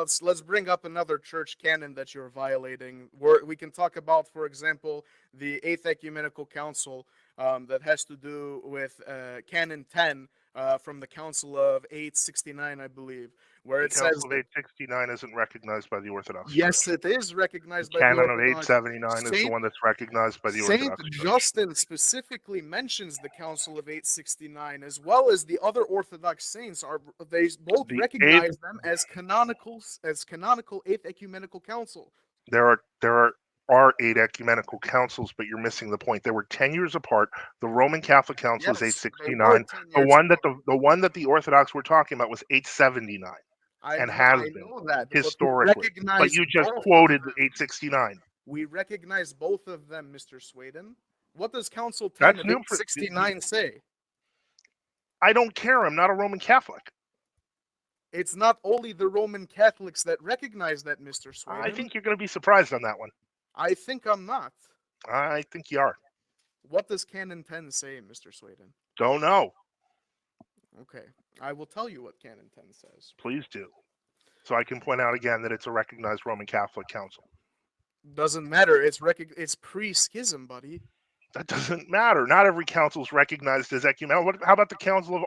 let's bring up another church canon that you're violating. We can talk about, for example, the Eighth Ecumenical Council, that has to do with Canon 10 from the Council of 869, I believe, where The it says Council of that 869 isn't recognized by the Orthodox yes, Church. it is The recognized by the Canon of Orthodox. 879 is the Saint one that's recognized by the Saint Orthodox Church. Justin specifically mentions the Council of 869, as well as the other Orthodox saints. They both The eighth, recognize them as canonical Eighth Ecumenical Council. there are eight ecumenical councils, but you're missing the point. They were 10 years apart. The Roman Catholic Council is Yes, they were 869. 10 The years one that apart. the one that the Orthodox were talking about was 879 and has I been know that, but we historically. But recognize you just both of quoted them. 869. We recognize both of them, Mr. Sweden. What does Council 10 That's of new for 869 say? I don't care. I'm not a Roman Catholic. It's not only the Roman Catholics that recognize that, Mr. I Sweden. think you're going to be surprised on that one. I think I'm not. I think you are. What does Canon 10 say, Mr. Sweden? Don't know. Okay, I will tell you what Canon 10 says. Please do. So I can point out again that it's a recognized Roman Catholic council. Doesn't matter. It's pre-schism, buddy. That doesn't matter. Not every council is recognized as ecumenical. How about the Council of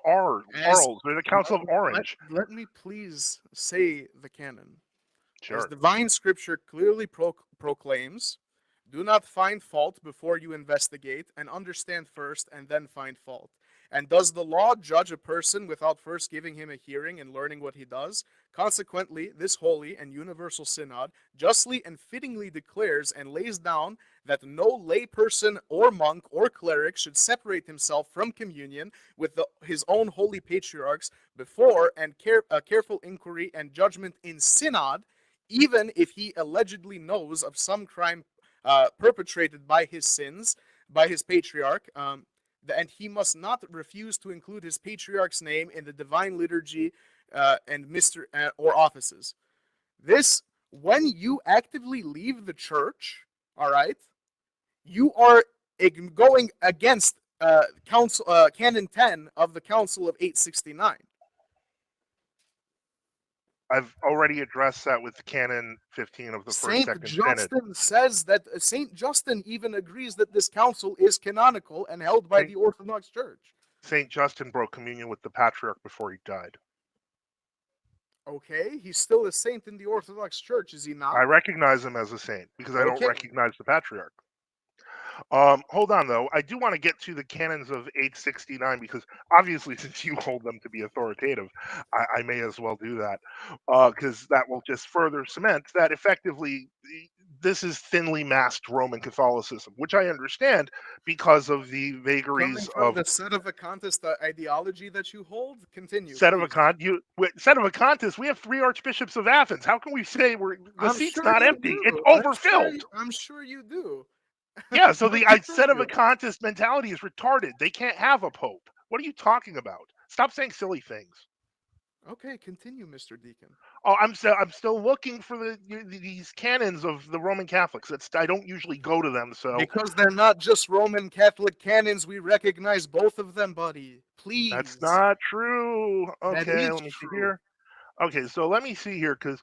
As Arles or the Council of Orange? let me please say the canon. As Sure. divine scripture clearly proclaims, do not find fault before you investigate, and understand first and then find fault. And does the law judge a person without first giving him a hearing and learning what he does? Consequently, this holy and universal synod justly and fittingly declares and lays down that no layperson or monk or cleric should separate himself from communion with his own holy patriarchs before and careful inquiry and judgment in synod, even if he allegedly knows of some crime perpetrated by his sins, by his patriarch, and he must not refuse to include his patriarch's name in the divine liturgy and or offices. This, when you actively leave the church, all right, you are going against Canon 10 of the Council of 869. I've already addressed that with Canon 15 of the First Saint Second Synod. Justin says that Saint Justin even agrees that this council is canonical and held by Saint, the Orthodox Church. Saint Justin broke communion with the Patriarch before he died. Okay, he's still a saint in the Orthodox Church, is he not? I recognize him as a saint because I don't Okay. recognize the Patriarch. Hold on though. I do want to get to the canons of 869 because obviously, since you hold them to be authoritative, I may as well do that because that will just further cement that effectively this is thinly masked Roman Catholicism, which I understand because of the Coming vagaries from of the Sedevacanist ideology that you hold, continue, please. Sedevacantists. We have three archbishops of Athens. How can we say the I'm seat's sure not you empty? It's do. overfilled. I'm sure you do. Yeah, so the Continue. Sedevacantist mentality is retarded. They can't have a pope. What are you talking about? Stop saying silly things. Okay, continue, Mr. Deacon. Oh, I'm still looking for these canons of the Roman Catholics. I don't usually go to them, so Because they're not just Roman Catholic canons, we recognize both of them, buddy. that's Please. not true. That Okay, is let me see true. here. Okay, so let me see here because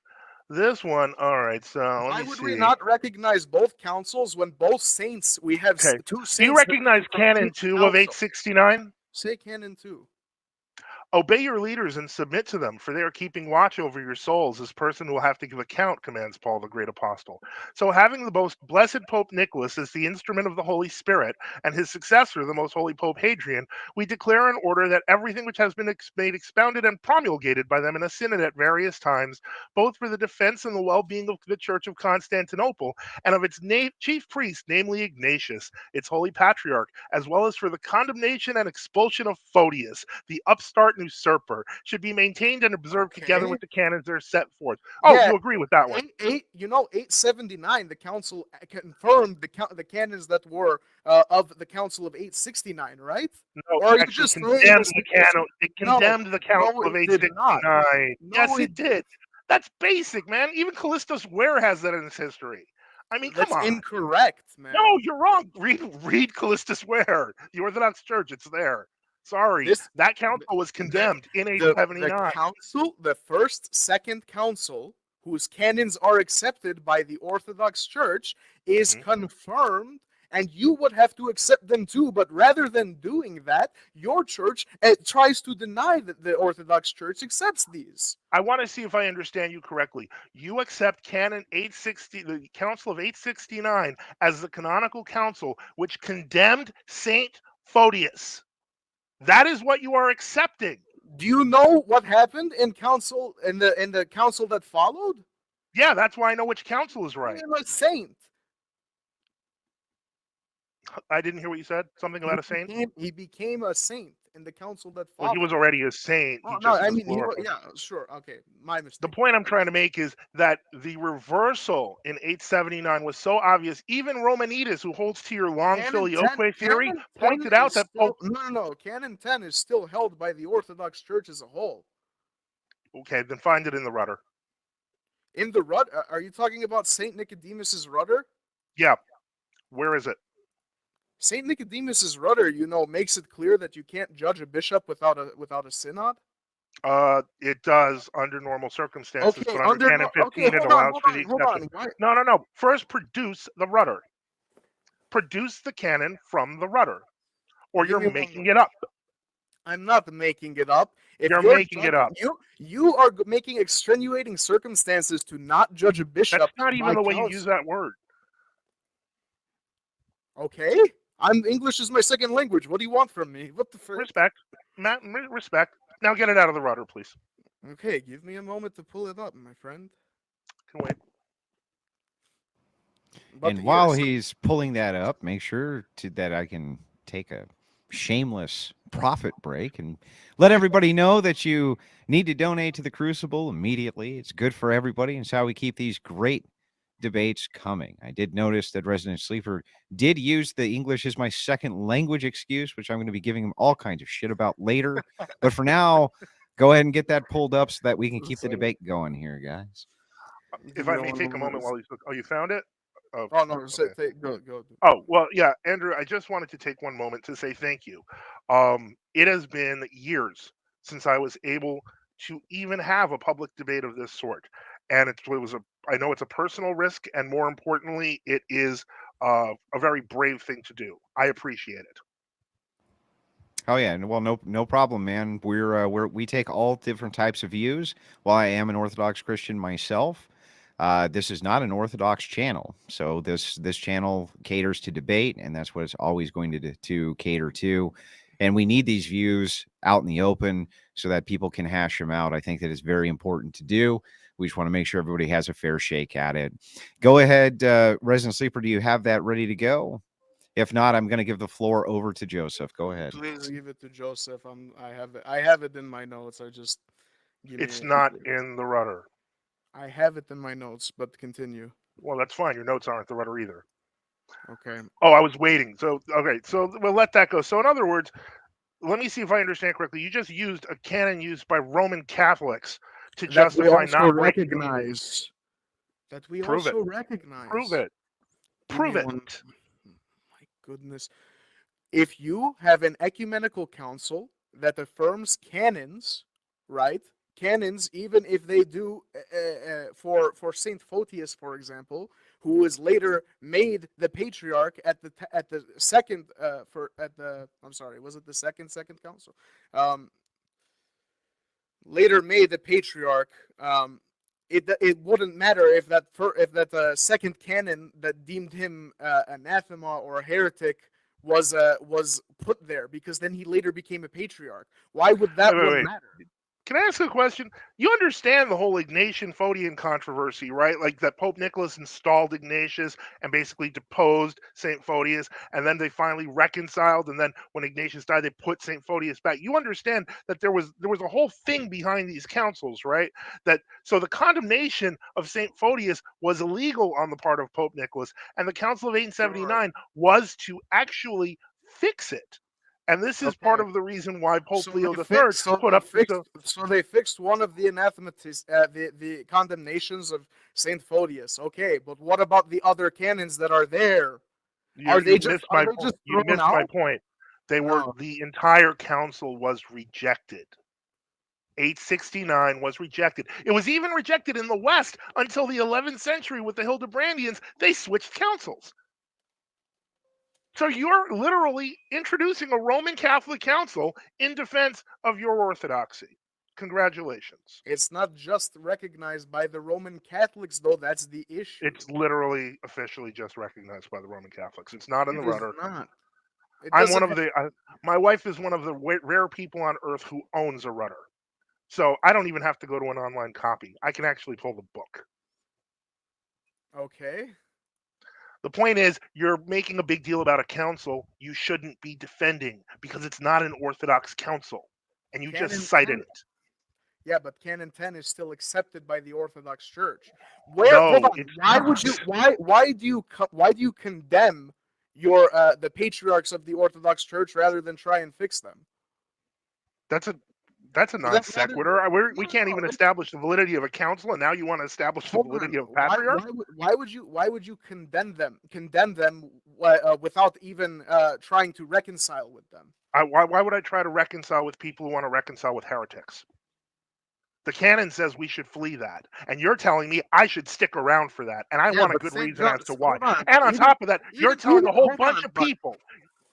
this one. All right, so let Why me would we see. not recognize both councils when both saints, we have Okay, two do you saints that recognize come from Canon each 2 of council? 869? Say canon 2. Obey your leaders and submit to them, for they are keeping watch over your souls. This person will have to give account, commands Paul the great apostle. So, having the most blessed Pope Nicholas as the instrument of the Holy Spirit and his successor, the most holy Pope Hadrian, we declare in order that everything which has been made expounded and promulgated by them in a synod at various times, both for the defense and the well being of the Church of Constantinople and of its chief priest, namely Ignatius, its holy patriarch, as well as for the condemnation and expulsion of Photius, the upstart usurper, should be maintained and observed together Okay. with the canons that are set forth. Oh, Yeah, you agree with that one? 879, the council confirmed the canons that were of the council of 869, right? No, Or are it you actually just saying condemned this the because canon. It no, condemned the no, Council of it did not. 869. No, Yes, it it did. That's basic, man. Even Callistus Ware has that in his history. I mean, come that's on. incorrect, No, man. you're wrong. Read Callistus Ware, the Orthodox Church. It's there. Sorry, This that council was the condemned in the 879. council, the first second council whose canons are accepted by the Orthodox Church is Mhm. confirmed, and you would have to accept them too. But rather than doing that, your church tries to deny that the Orthodox Church accepts these. I want to see if I understand you correctly. You accept Canon 860, the Council of 869, as the canonical council which condemned Saint Photius. That is what you are accepting. Do you know what happened in the council that followed? Yeah, that's why I know which council is He right. became a saint. I didn't hear what you said. Something about a saint. He became a saint in the council that Well, he was followed. already a saint. Oh He no, just I was mean glorified. yeah, sure, okay, my The mistake. point I'm trying to make is that the reversal in 879 was so obvious. Even Romanides, who holds to your long filioque theory, Canon 10 pointed out is that still no. Canon 10 is still held by the Orthodox Church as a whole. okay, then find it in the rudder. In the rudder, are you talking about Saint Nicodemus's rudder? Yeah, where is it? Saint Nicodemus's rudder, makes it clear that you can't judge a bishop without a synod. It does under normal circumstances, Okay, but under Canon okay, 15, it hold on, allows hold for the on, hold exception. on. Why? No. First, produce the rudder. Produce the canon from the rudder, or Give you're me one making moment. it up. I'm not making it up. If You're you're making it judging, up. you are making extenuating circumstances to not judge a That's bishop not even by the way you use council. that word. Okay, English is my second language. What do you want from me? What the frick? Respect, Matt. Respect. Now get it out of the rudder, please. Okay, give me a moment to pull it up, my friend. Can wait. But And while yes, he's pulling that up, make sure that I can take a shameless profit break and let everybody know that you need to donate to the Crucible immediately. It's good for everybody, and it's how we keep these great debates coming. I did notice that Resident Sleeper did use the English is my second language excuse, which I'm going to be giving him all kinds of shit about later. But for now, go ahead and get that pulled up so that we can keep the So, debate going here, guys. give If me I may one take a moment moment. while he's. Oh, you found it? Oh, Oh no, okay. go. Oh, well, yeah, Andrew, I just wanted to take one moment to say thank you. It has been years since I was able to even have a public debate of this sort. And I know it's a personal risk, and more importantly, it is a very brave thing to do. I appreciate it. Oh yeah, well, no problem, man. We take all different types of views. While I am an Orthodox Christian myself, this is not an Orthodox channel. So this channel caters to debate, and that's what it's always going to cater to. And we need these views out in the open so that people can hash them out. I think that it's very important to do. We just want to make sure everybody has a fair shake at it. Go ahead, Resident Sleeper. Do you have that ready to go? If not, I'm going to give the floor over to Joseph. Go ahead. Please give it to Joseph. I have it in my notes. Give It's me. not in the rudder. I have it in my notes, but continue. Well, that's fine. Your notes aren't the rudder either. Okay. Oh, I was waiting. So, okay. So we'll let that go. So, in other words, let me see if I understand correctly. You just used a canon used by Roman Catholics to That we justify also not breaking communion. recognize. That we Prove it. also Prove recognize. it. Give me Prove it. one. My goodness. If you have an ecumenical council that affirms canons, right? Canons, even if they do for Saint Photius, for example, who was later made the patriarch at the second I'm sorry, was it the second council? Later made the patriarch. It wouldn't matter if that second canon that deemed him anathema or a heretic was put there, because then he later became a patriarch. Why would that one Wait. matter? Can I ask a question? You understand the whole Ignatian Photian controversy, right? Like that Pope Nicholas installed Ignatius and basically deposed St. Photius, and then they finally reconciled. And then when Ignatius died, they put St. Photius back. You understand that there was a whole thing behind these councils, right? That so the condemnation of St. Photius was illegal on the part of Pope Nicholas, and the Council of Sure. 879 was to actually fix it. And this is part Okay. of the reason why Pope So Leo they III fixed. So put they up fixed. the. So they fixed one of the the condemnations of Saint Photius. Okay, but what about the other canons that are there? Are they You just missed my point. You thrown missed my out? point. They were No. the entire council was rejected. 869 was rejected. It was even rejected in the West until the 11th century with the Hildebrandians. They switched councils. So you're literally introducing a Roman Catholic council in defense of your orthodoxy. Congratulations. It's not just recognized by the Roman Catholics, though. That's the issue. It's literally officially just recognized by the Roman Catholics. It's not in the It is rudder. not. It I'm one doesn't of the. My wife is one of the rare people on Earth who owns a rudder. So I don't even have to go to an online copy. I can actually pull the book. Okay. The point is, you're making a big deal about a council you shouldn't be defending because it's not an Orthodox council, and you just Canon cited 10. it. Yeah, but Canon 10 is still accepted by the Orthodox Church. Hold No, on. it's Why not. would you why do you condemn your the patriarchs of the Orthodox Church rather than try and fix them? That's a non Rather- sequitur. We no, can't no, even listen. establish the validity of a council, and now you want to establish the Hold validity on. of a patriarch? Why would you condemn them without even trying to reconcile with them? Why would I try to reconcile with people who want to reconcile with heretics? The canon says we should flee that, and you're telling me I should stick around for that, and I Yeah, want a but good St. reason John, as to why. hold on. And on Even top of that, you're telling a whole hold bunch on, of but people,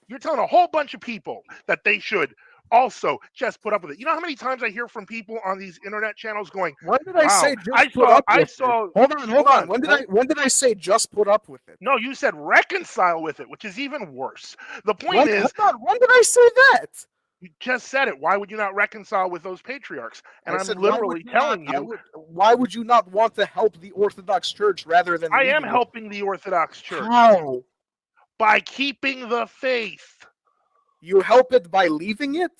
you're telling a whole bunch of people that they should also just put up with it. You know how many times I hear from people on these internet channels going, when did I "Wow, say just put up I with it? saw." Hold on. When did I say just put up with it? No, you said reconcile with it, which is even worse. The point When is, hold on, when did I say that? you just said it. Why would you not reconcile with those patriarchs? And I I'm said, why would literally you not? telling you, Why would you not want to help the Orthodox Church rather than I am leaving it? helping the Orthodox Church How? by keeping the faith. You help it by leaving it?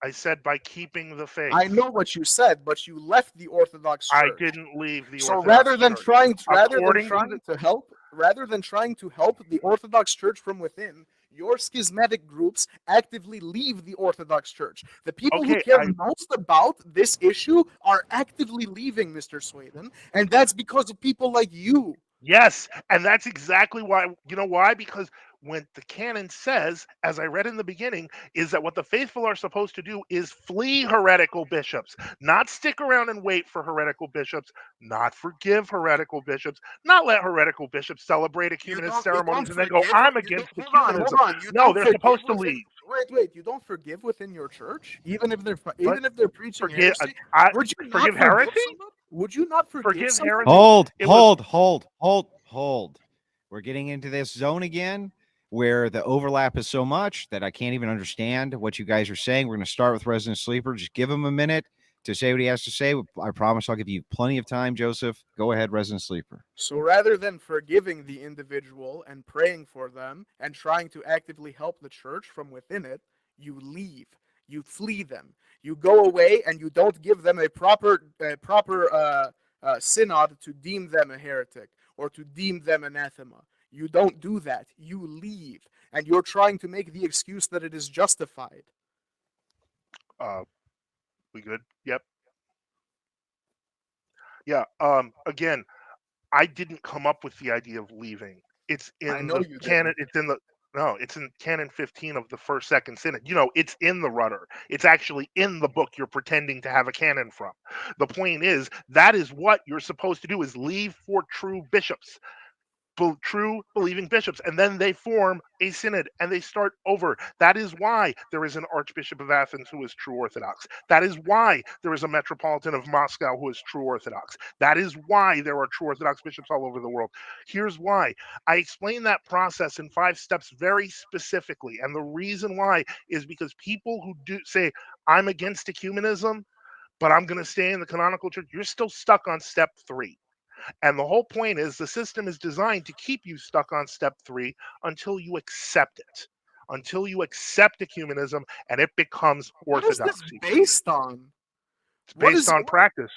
I said by keeping the faith. I know what you said, but you left the Orthodox I Church. didn't leave the So Orthodox Church. rather than trying to help the Orthodox Church from within, your schismatic groups actively leave the Orthodox Church. The people who Okay, care most about this issue are actively leaving, Mr. Sweden, and that's because of people like you. Yes, and that's exactly why. You know why? Because when the canon says, as I read in the beginning, is that what the faithful are supposed to do is flee heretical bishops, not stick around and wait for heretical bishops, not forgive heretical bishops, not let heretical bishops celebrate ecumenist ceremonies and then go, "I'm against ecumenism." No, they're supposed to leave. Wait, you don't forgive within your church, even if they're What? preaching Forgive? heresy. I Would you not forgive forgive heresy? someone? Would you not forgive Forgive someone? heresy? Hold, It was hold. We're getting into this zone again where the overlap is so much that I can't even understand what you guys are saying. We're going to start with Resident Sleeper. Just give him a minute to say what he has to say. I promise I'll give you plenty of time, Joseph. Go ahead, Resident Sleeper. So rather than forgiving the individual and praying for them and trying to actively help the church from within it, you leave. You flee them. You go away and you don't give them a proper synod to deem them a heretic or to deem them anathema. You don't do that. You leave, and you're trying to make the excuse that it is justified. we good? Yep. Yeah. Again, I didn't come up with the idea of leaving. It's I in know the you canon. didn't. It's in the no. It's in canon 15 of the First Second Synod. You know, it's in the rudder. It's actually in the book you're pretending to have a canon from. The point is that is what you're supposed to do: is leave for true bishops. True believing bishops, and then they form a synod and they start over. That is why there is an Archbishop of Athens who is true Orthodox. That is why there is a Metropolitan of Moscow who is true Orthodox. That is why there are true Orthodox bishops all over the world. Here's why. I explain that process in 5 steps very specifically, and the reason why is because people who do say, "I'm against ecumenism, but I'm going to stay in the canonical church," you're still stuck on step 3. And the whole point is the system is designed to keep you stuck on step 3 until you accept it, until you accept ecumenism and it becomes What is this orthodoxy for you. based on? It's What based is on practice.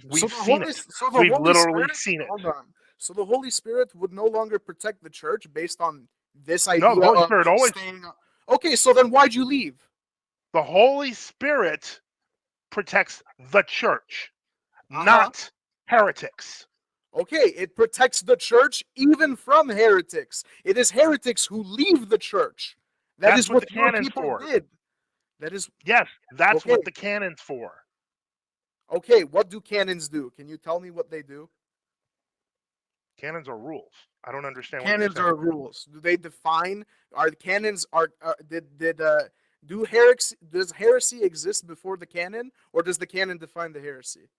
We've seen it. So the We've Holy literally Spirit, seen it. hold on. So the Holy Spirit would no longer protect the church based on this No, idea the Holy of Spirit always, staying. Okay, so then why'd you leave? the Holy Spirit protects the church, Uh-huh. not heretics. Okay, it protects the church even from heretics. It is heretics who leave the church. That's Is what the your canon's people for. did. That is Yes, that's okay. what the canon's for. Okay, what do canons do? Can you tell me what they do? Canons are rules. I don't understand what you're Canons saying. are rules. Do they define? Are the canons are did do heresy? Does heresy exist before the canon, or does the canon define the heresy?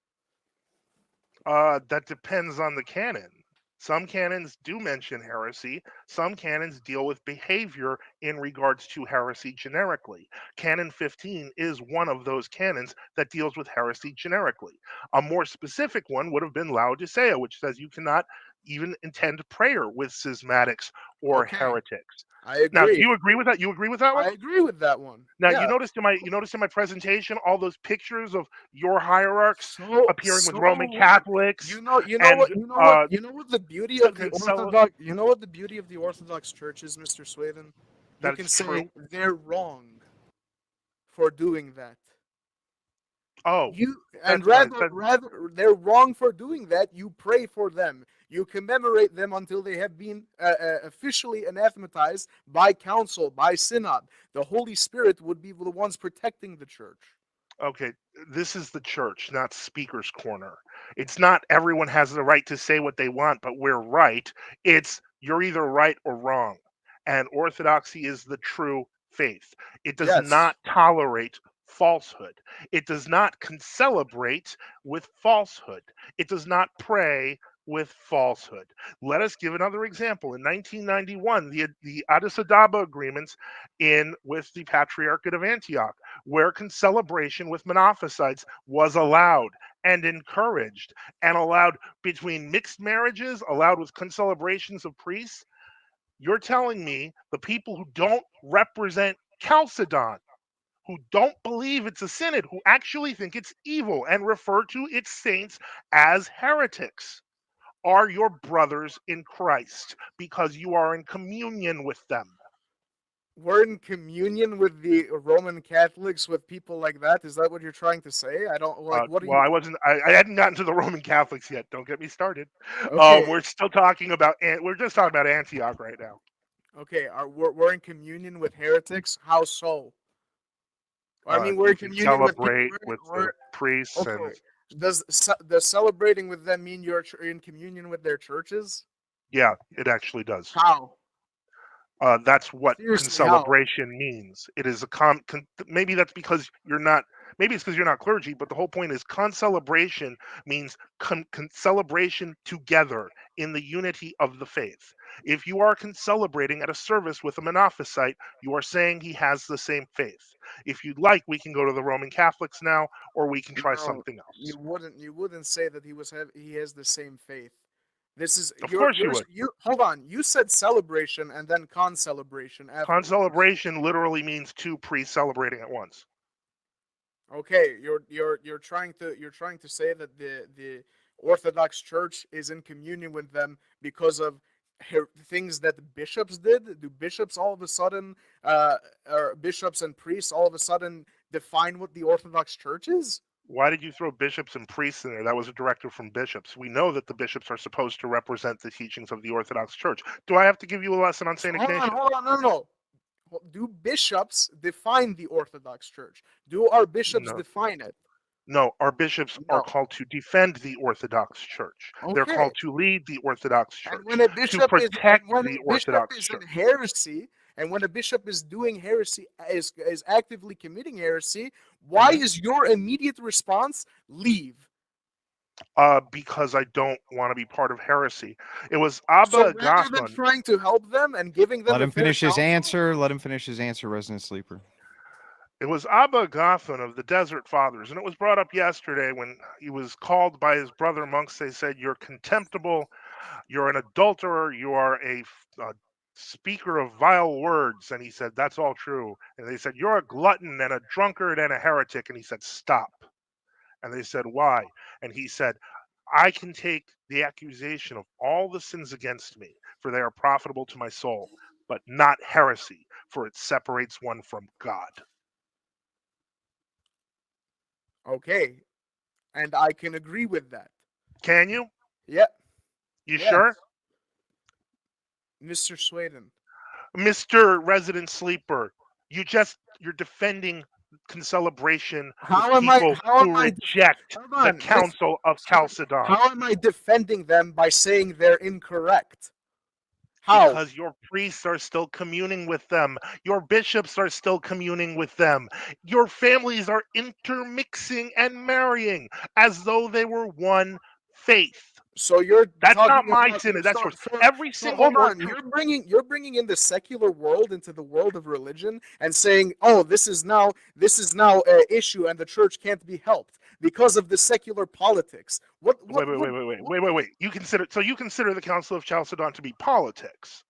That depends on the canon. Some canons do mention heresy. Some canons deal with behavior in regards to heresy generically. Canon 15 is one of those canons that deals with heresy generically. A more specific one would have been Laodicea, which says you cannot even intend prayer with schismatics or Okay, heretics. I Now, do agree. you agree with that? You agree with that one? I agree with that one. Now, Yeah. you noticed in my presentation all those pictures of your hierarchs appearing with So Roman what? Catholics What and you know what the beauty to of the Consella. Orthodox Orthodox Church is, Mr. Swathen? You can That's say true. they're wrong for doing that. Oh, You and that's fine. rather they're wrong for doing that. You pray for them. You commemorate them until they have been officially anathematized by council, by synod. The Holy Spirit would be the ones protecting the church. Okay, this is the church, not speaker's corner. It's not everyone has the right to say what they want, but we're right. It's you're either right or wrong. And orthodoxy is the true faith. It does Yes. not tolerate falsehood. It does not concelebrate with falsehood. It does not pray with falsehood. Let us give another example. In 1991, the Addis Ababa agreements in with the Patriarchate of Antioch, where concelebration with monophysites was allowed and encouraged and allowed between mixed marriages, allowed with concelebrations of priests. You're telling me the people who don't represent Chalcedon, who don't believe it's a synod, who actually think it's evil and refer to its saints as heretics, are your brothers in Christ because you are in communion with them. We're in communion with the Roman Catholics, with people like that. Is that what you're trying to say? I don't like. What are Well, you? I wasn't. I hadn't gotten to the Roman Catholics yet. Don't get me started. Okay, We're still talking about. We're just talking about Antioch right now. okay. We're in communion with heretics. How so? I mean, we're You in can communion with celebrate with we're the priests, okay. and Does celebrating with them mean you're in communion with their churches? yeah, it actually does. How? That's what Seriously, how? concelebration means. It is a maybe that's because you're not. Maybe it's because you're not clergy. But the whole point is concelebration means celebration together in the unity of the faith. If you are concelebrating at a service with a monophysite, you are saying he has the same faith. If you'd like, we can go to the Roman Catholics now, or we can try No, something else. you wouldn't say that he has the same faith. This is Of course you you're would. you hold on. You said celebration and then celebration afterwards. Concelebration literally means two priests celebrating at once. Okay, you're trying to say that the Orthodox Church is in communion with them because of things that the bishops did. Do bishops all of a sudden, or bishops and priests all of a sudden define what the Orthodox Church is? Why did you throw bishops and priests in there? That was a directive from bishops. We know that the bishops are supposed to represent the teachings of the Orthodox Church. Do I have to give you a lesson on So St. Ignatius? hold on, no. Do bishops define the Orthodox Church? Do our bishops No. define it? No, our bishops are No. called to defend the Orthodox Church. They're Okay. called to lead the Orthodox And Church, when a to bishop is and protect when the a bishop Orthodox is in Church. heresy, and when a bishop is doing heresy, is actively committing heresy, why Mhm. is your immediate response leave? Because I don't want to be part of heresy. It was So Abba rather than Gathon. trying to help them and giving them Let a him fair finish his counsel, answer. Let him finish his answer, Resident Sleeper. It was Abba Gathon of the Desert Fathers, and it was brought up yesterday when he was called by his brother monks. They said, "You're contemptible. You're an adulterer. You are a speaker of vile words." And he said, "That's all true." And they said, "You're a glutton and a drunkard and a heretic." And he said, "Stop." And they said, "Why?" And he said, "I can take the accusation of all the sins against me, for they are profitable to my soul, but not heresy, for it separates one from God." okay, and I can agree with that. Can you? Yeah, You yes, sure? Mr. Sweden. Mr. Resident Sleeper, you're defending concelebration with How am I? people How who am I? reject Hold the on. Council of Chalcedon. How am I defending them by saying they're incorrect? How? Because your priests are still communing with them. Your bishops are still communing with them. Your families are intermixing and marrying as though they were one faith. So you're That's talking not my about synod. That's yours. so Every so single hold North. on. You're bringing in the secular world into the world of religion and saying, oh, this is now an issue and the church can't be helped because of the secular politics. Wait. You consider the Council of Chalcedon to be politics.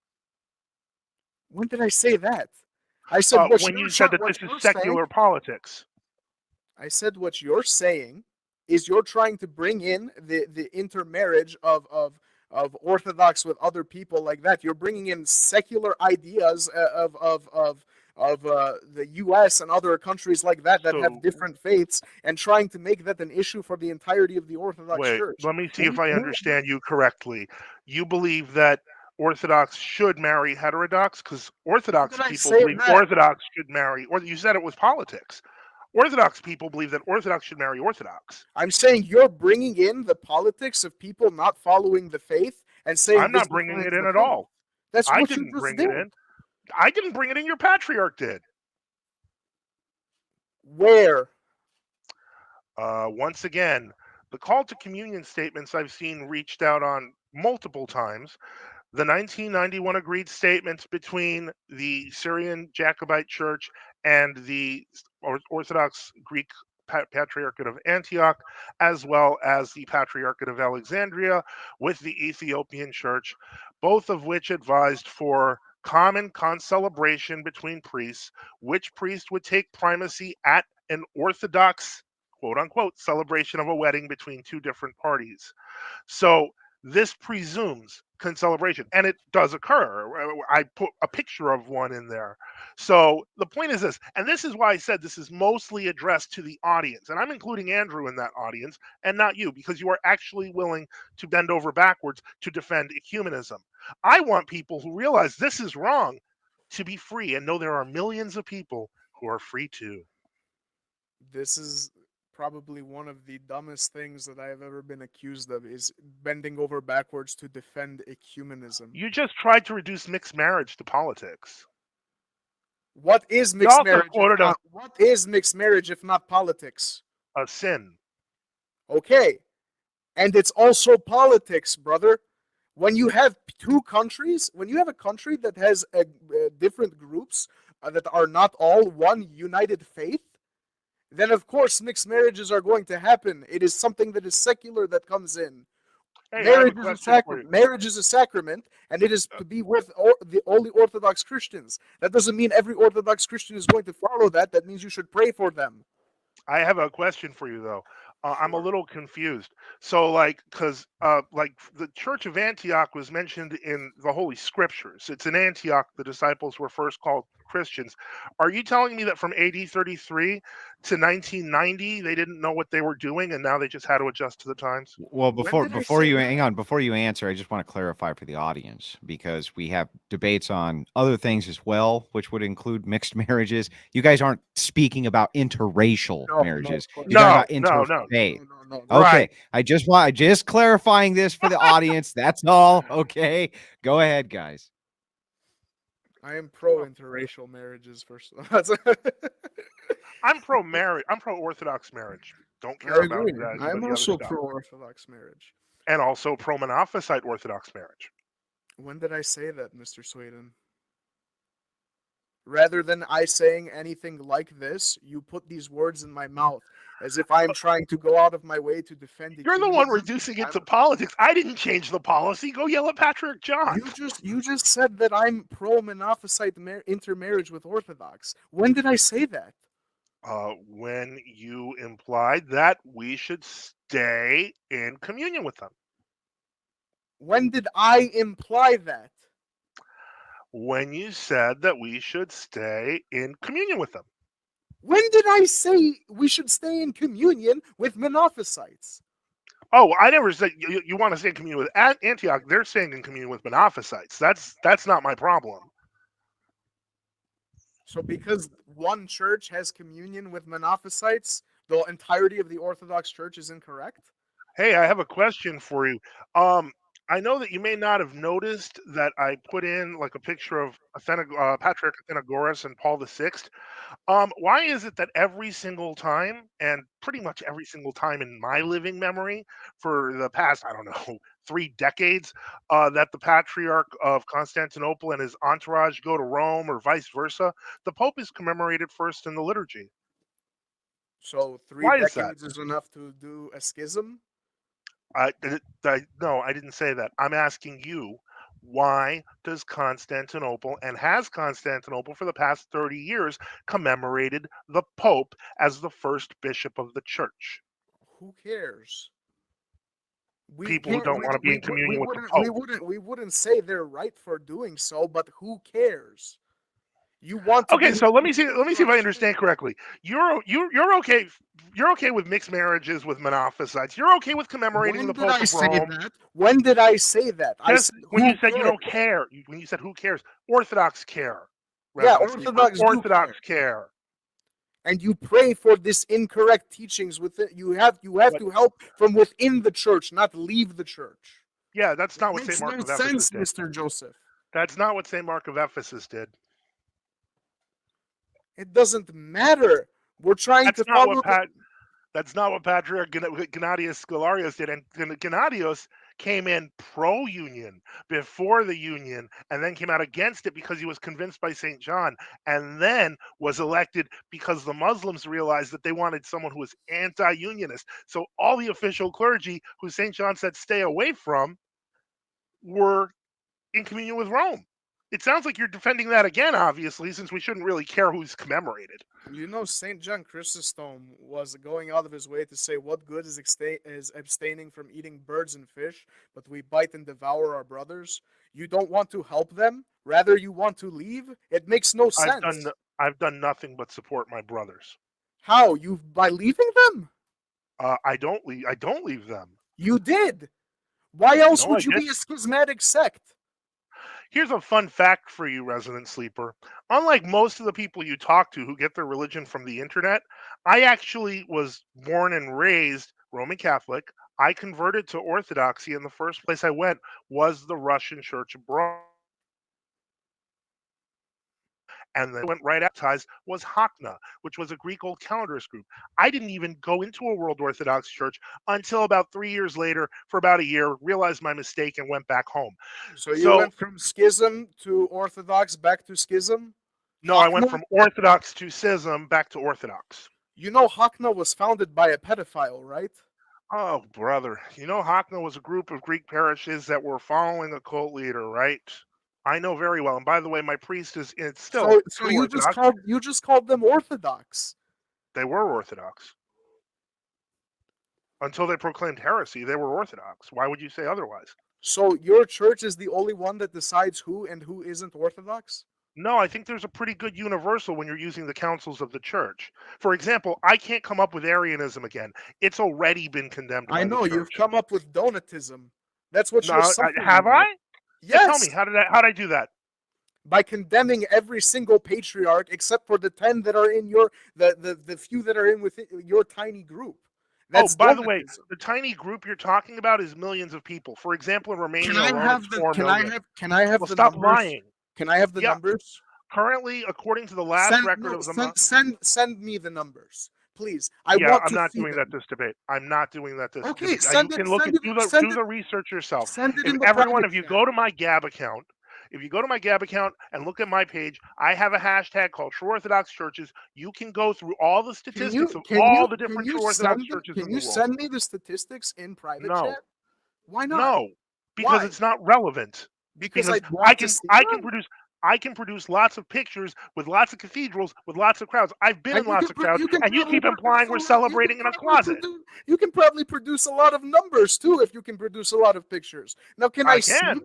When did I say that? I said When you said that this is secular politics. I said what you're saying is you're trying to bring in the intermarriage of Orthodox with other people like that. You're bringing in secular ideas of the U.S. and other countries like that So- have different faiths and trying to make that an issue for the entirety of the Orthodox Wait, Church. let me see if I understand you correctly. You believe that Orthodox should marry heterodox because Orthodox did I people say believe that? Orthodox should marry, or you said it was politics. Orthodox people believe that Orthodox should marry Orthodox. I'm saying you're bringing in the politics of people not following the faith and saying I'm this not bringing defines it in the at faith. all. That's I what you didn't just bring did. it in. I didn't bring it in. Your patriarch did. Where? Once again, the call to communion statements I've seen reached out on multiple times. The 1991 agreed statements between the Syrian Jacobite Church and the Orthodox Greek Patriarchate of Antioch, as well as the Patriarchate of Alexandria with the Ethiopian Church, both of which advised for common concelebration between priests, which priest would take primacy at an Orthodox, quote unquote, celebration of a wedding between two different parties. So this presumes concelebration, and it does occur. I put a picture of one in there. So the point is this, and this is why I said this is mostly addressed to the audience, and I'm including Andrew in that audience and not you, because you are actually willing to bend over backwards to defend ecumenism. I want people who realize this is wrong to be free and know there are millions of people who are free too. This is probably one of the dumbest things that I have ever been accused of is bending over backwards to defend ecumenism. You just tried to reduce mixed marriage to politics. What is You mixed also marriage? quoted What is mixed marriage if not politics? a sin. Okay. And it's also politics, brother. When you have two countries, when you have a country that has different groups that are not all one united faith, then of course mixed marriages are going to happen. It is something that is secular that comes in. Hey, I have a Marriage is a question for you. sacrament. Marriage is a sacrament, and it is to be with only Orthodox Christians. That doesn't mean every Orthodox Christian is going to follow that. That means you should pray for them. I have a question for you though. I'm a Sure. little confused. So, because the Church of Antioch was mentioned in the Holy Scriptures. It's in Antioch the disciples were first called Christians. Are you telling me that from AD 33 to 1990 they didn't know what they were doing, and now they just had to adjust to the times? Well, When before did I before say you that? hang on, before you answer, I just want to clarify for the audience because we have debates on other things as well, which would include mixed marriages. You guys aren't speaking about interracial No, marriages. of course You're talking No, about no. interfaith. No. Okay, Right. I just clarifying this for the audience. That's all. Okay, go ahead, guys. I am pro interracial marriages. First, I'm pro marriage. I'm pro Orthodox marriage. Don't care I about agree. any of I'm the other also stuff. pro Orthodox marriage. And also pro Monophysite Orthodox marriage. When did I say that, Mr. Sweden? Rather than I saying anything like this, you put these words in my mouth as if I'm trying to go out of my way to defend You're the one ecumenism. reducing it to politics. I didn't change the policy. Go yell at Patrick John. You just said that I'm pro Monophysite intermarriage with Orthodox. When did I say that? When you implied that we should stay in communion with them. When did I imply that? When you said that we should stay in communion with them. When did I say we should stay in communion with Monophysites? Oh, I never said you want to stay in communion with Antioch. They're staying in communion with Monophysites. That's not my problem. So because one church has communion with Monophysites, the entirety of the Orthodox Church is incorrect? Hey, I have a question for you. Um, I know that you may not have noticed that I put in like a picture of Patriarch Athenagoras and Paul VI. Why is it that every single time, and pretty much every single time in my living memory for the past, I don't know, 3 decades, that the Patriarch of Constantinople and his entourage go to Rome or vice versa, the Pope is commemorated first in the liturgy? So three Why is that? decades is enough to do a schism? No, I didn't say that. I'm asking you, why does Constantinople and has Constantinople for the past 30 years commemorated the Pope as the first bishop of the church? Who cares? We People who can't. don't want to be in We communion with the wouldn't. Pope. We wouldn't say they're right for doing so. But who cares? You want to Okay, believe so let in me see. the Let me see if I Orthodox understand Church? correctly. You're okay. You're okay with mixed marriages with Monophysites. You're okay with commemorating When the did Pope I of say Rome. that? When did I say that? I Just said when who you said you cares? don't care, when you said who cares, Orthodox care, Yeah, Resident Sleeper, Orthodox do Orthodox care, care. and you pray for this incorrect teachings within. You have But to help from within the church, not leave the church. yeah, that's It not what St. makes Mark no of Ephesus sense, did. Mr. Joseph. That's not what St. Mark of Ephesus did. It doesn't matter. We're trying That's to not what follow the. That's not what Patriarch Gennadius Scholarius did. And Gennadius came in pro-union before the union, and then came out against it because he was convinced by St. John, and then was elected because the Muslims realized that they wanted someone who was anti-unionist. So all the official clergy who St. John said stay away from were in communion with Rome. It sounds like you're defending that again, obviously, since we shouldn't really care who's commemorated. You know, Saint John Chrysostom was going out of his way to say, "What good is abstaining from eating birds and fish, but we bite and devour our brothers." You don't want to help them, rather you want to leave. It makes no I've done sense. I've done nothing but support my brothers. How you by leaving them? I don't leave them. You did. Why else No, I would you did. be a schismatic sect? Here's a fun fact for you, Resident Sleeper. Unlike most of the people you talk to who get their religion from the internet, I actually was born and raised Roman Catholic. I converted to Orthodoxy, and the first place I went was the Russian Church abroad. And then went right baptized was Hakna, which was a Greek old calendarist group. I didn't even go into a World Orthodox church until about 3 years later, for about a year, realized my mistake and went back home. So you So went from schism to Orthodox back to schism? no, I went Hakna? from Orthodox to Schism back to Orthodox. You know Hakna was founded by a pedophile, right? Oh, brother. You know, Hakna was a group of Greek parishes that were following a cult leader, right? I know very well. And by the way, my priest is it's still So true Orthodox. you just called them Orthodox. They were Orthodox. Until they proclaimed heresy, they were Orthodox. Why would you say otherwise? So your church is the only one that decides who and who isn't Orthodox? No, I think there's a pretty good universal when you're using the councils of the church. For example, I can't come up with Arianism again. It's already been condemned I by the know you've church. come up with Donatism. That's what you're No, suffering have I? with. Yeah, tell Yes, me, how did I do that? by condemning every single patriarch except for the 10 that are in your the few that are in within your tiny group. Oh, That's by the way, Donatism. the tiny group you're talking about is millions of people. For example, in Can Romania I alone, it's have the 4 million. can I have Well, the stop numbers? lying. Can I have the Yeah, numbers? currently, according to the last record of the month, Send me the numbers, please. I yeah, want I'm to not see doing that them. this debate. I'm not doing that this Okay, debate. You can look at do the research yourself. send it If in the everyone, private if you chat. go to my Gab account, if you go to my Gab account and look at my page, I have a hashtag called True Orthodox Churches. You can go through all the statistics of all the different True Orthodox churches in Can the you world. send me the statistics in private No, chat? Why not? no, because Why? it's not relevant. Because I Because want to see them. I can produce lots of pictures with lots of cathedrals with lots of crowds. I've been in And lots of crowds, you can and you probably keep produce implying a we're lot. celebrating in a closet. You can probably produce a lot of numbers too if you can produce a lot of pictures. Now, can I I see can. them?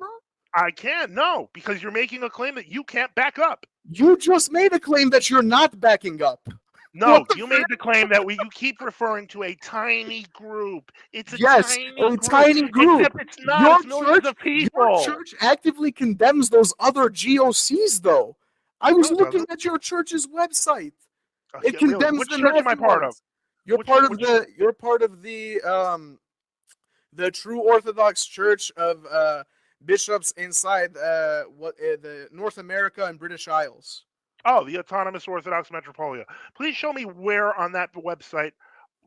I can. No, because you're making a claim that you can't back up. You just made a claim that you're not backing up. What No, the you frick? made the claim that you keep referring to a tiny group. It's a Yes, tiny a group, tiny group. except it's not. It's millions of Your people. church actively condemns those other GOCs, though. I was No, it looking doesn't. at your church's website. Okay, It really? condemns Which the church am I part of? Nazians. You're Which- part of which- the true Orthodox Church of bishops inside the North America and British Isles. Oh, the Autonomous Orthodox Metropolia. Please show me where on that website,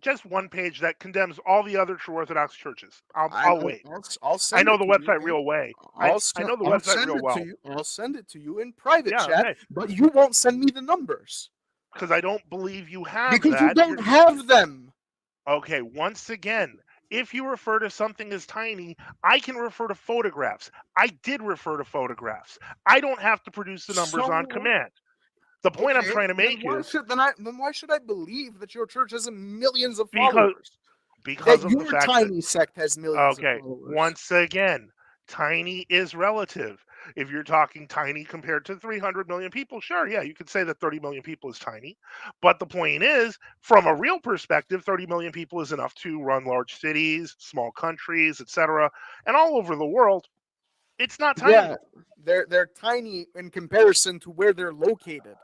just one page that condemns all the other true Orthodox churches. I'll wait. I'll send I know it the to you, website man. real way. I know the I'll website send real it well to you. I'll send it to you in private Yeah, chat, okay. but you won't send me the numbers because I don't believe you have because that. you don't have them. Okay, once again, if you refer to something as tiny, I can refer to photographs. I did refer to photographs. I don't have to produce the numbers on So- command. The point I'm Okay, trying to make then why should I believe that your church has millions of Because- followers? because That of the your fact tiny sect has that millions okay, of followers. once again, tiny is relative. If you're talking tiny compared to 300 million people, sure, yeah, you could say that 30 million people is tiny. But the point is, from a real perspective, 30 million people is enough to run large cities, small countries, etc. And all over the world, it's not tiny. Yeah, they're tiny in comparison to where they're located.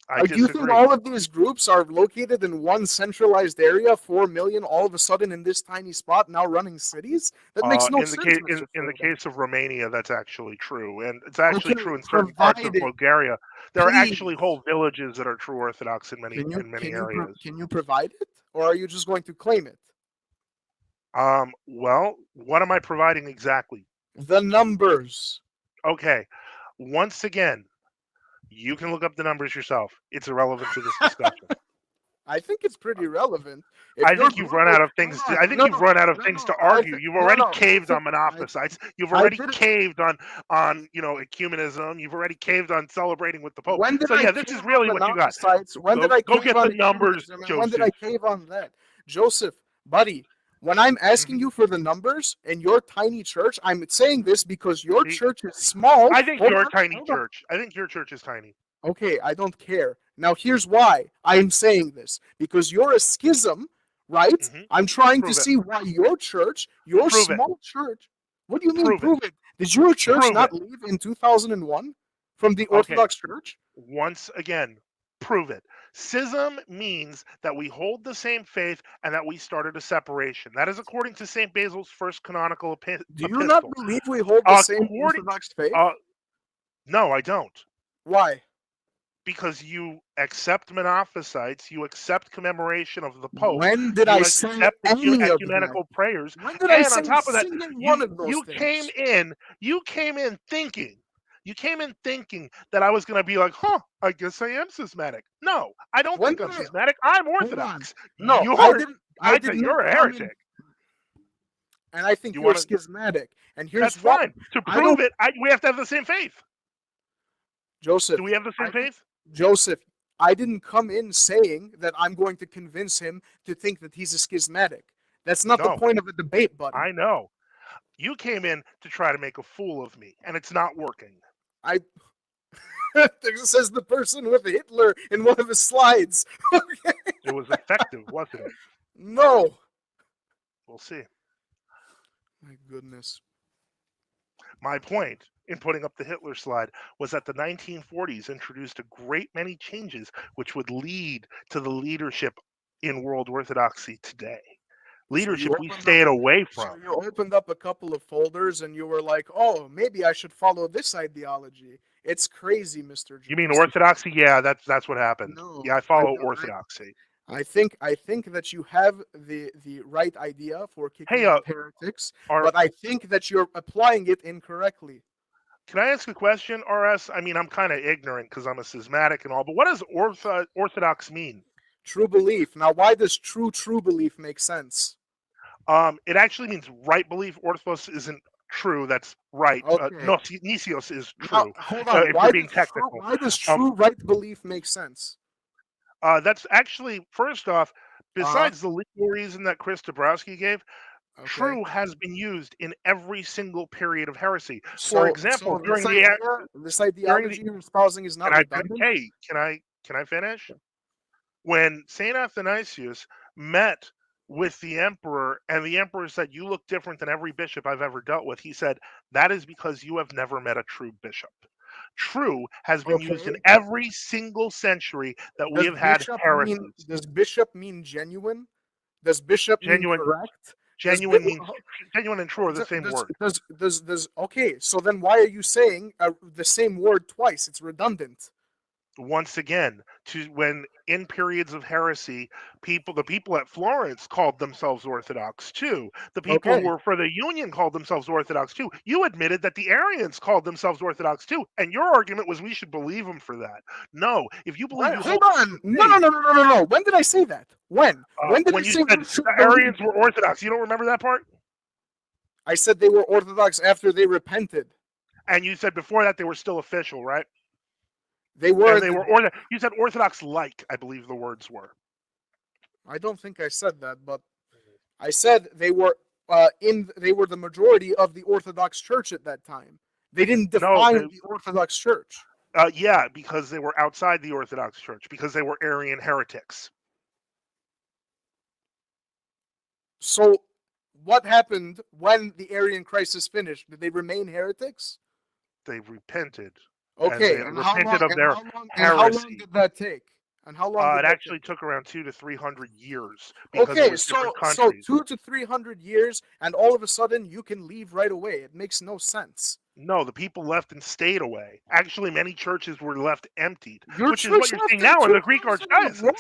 I Do you think disagree. all of these groups are located in one centralized area, 4 million, all of a sudden in this tiny spot, now running cities? That makes no in sense. the case Mr. in the Furlan. case of Romania, that's actually true, and it's actually Okay, true in certain parts of provided- Bulgaria. There are please. actually whole villages that are true Orthodox in many areas. Can you provide it, or are you just going to claim it? Well, what am I providing exactly? The numbers. Okay, once again, you can look up the numbers yourself. It's irrelevant to this discussion. I think it's pretty relevant. If I your think you've group run is- out of things. No, I think no, you've run out of no, things no, to I argue. thi- You've no, already no, I caved on think- monophysites. You've I already didn't- caved on ecumenism. You've already caved on celebrating with the Pope. When did So I yeah, this cave is on really what you got. monophysites? When Go- did I go cave get on the numbers, ecumenism, and when did I Joseph. cave on that? Joseph, buddy, when I'm asking Mhm. you for the numbers in your tiny church, I'm saying this because your See, church is small. I think Hold you're a on, tiny hold on. church. I think your church is tiny. Okay, I don't care. Now, here's why I'm saying this. Because you're a schism, right? Mhm. I'm trying Prove to it. see why your church, your Prove it. small church, what do you mean Prove it. Did your church Prove not it. leave in 2001 from the Okay. Orthodox Church? Once again, prove it. Schism means that we hold the same faith and that we started a separation. That is according to St. Basil's first canonical Do you epistle. not believe we hold the same According- Orthodox faith? No, I don't. Why? Because you accept monophysites, you accept commemoration of the Pope. When did you I say accept any of that? ecumenical prayers. When did I And say on top of that, single one of those you things? came in thinking that I was going to be like, I guess I am schismatic. No, I don't When think I'm did I- schismatic. I'm Orthodox. No, you're, I didn't. I Kaita, did you're not a come in- heretic. And I think You you're wanna- schismatic. And here's That's why. fine. To I prove don't- it, we have to have the same faith. Joseph, Do we have the same I- faith? Joseph, I didn't come in saying that I'm going to convince him to think that he's a schismatic. That's not the No. point of a debate, buddy. I know. You came in to try to make a fool of me, and it's not working. Says the person with Hitler in one of his slides. It was effective, wasn't it? No. We'll see. My goodness. My point in putting up the Hitler slide was that the 1940s introduced a great many changes which would lead to the leadership in world orthodoxy today. Leadership we opened stayed away So from. you opened up a couple of folders and you were like, "Oh, maybe I should follow this ideology." It's crazy, Mr. You mean Mr. orthodoxy? Yeah, that's what happened. No, Yeah, I follow I- orthodoxy. I think that you have the right idea for kicking Hey, out heretics, Are- but I think that you're applying it incorrectly. Can I ask a question, RS? I mean, I'm kind of ignorant because I'm a schismatic and all, but what does orthodox mean? True belief. Now, why does true belief make sense? It actually means right belief. Orthos isn't true. That's right. Okay. Nisios is Now, true. hold on. if we're being technical. Why does true right belief make sense? That's actually, first off, besides the legal reason that Chris Dabrowski gave, Okay. true has been used in every single period of heresy. So, For example, so during this ideology you're espousing is not redundant. can I finish? When Saint Athanasius met with the emperor, and the emperor said, "You look different than every bishop I've ever dealt with," he said, "That is because you have never met a true bishop." true has been used in Okay. every single century that we have had heresies. Does bishop mean genuine? Does bishop mean Genuine, correct? Does bi- genuine means genuine and true are the same word. okay, so then why are you saying the same word twice? It's redundant. Once again, when in periods of heresy, the people at Florence called themselves Orthodox too. The people who Okay. were for the Union called themselves Orthodox too. You admitted that the Arians called themselves Orthodox too, and your argument was we should believe them for that. No, if you believe Hold on. No, faith, no, no, no, no, no, no. When did I say that? When? When did I when you say said we should the believe Arians were Orthodox, you don't remember that part? I said they were Orthodox after they repented. And you said before that they were still official, right? They were. And they were you said Orthodox like, I believe the words were. I don't think I said that, but I said they were they were the majority of the Orthodox Church at that time. They didn't define the Orthodox Church. Yeah, because they were outside the Orthodox Church, because they were Arian heretics. So, what happened when the Arian crisis finished? Did they remain heretics? They repented. Okay, and they repented of their and how long heresy. did that take? And how long did It that actually took around 200 to 300 years take? because it Okay, was so different countries. 200 to 300 years, and all of a sudden you can leave right away. It makes no sense. No, the people left and stayed away. Actually, many churches were left emptied, Your which is what church you're left seeing in now in the Greek Archdiocese. 2001.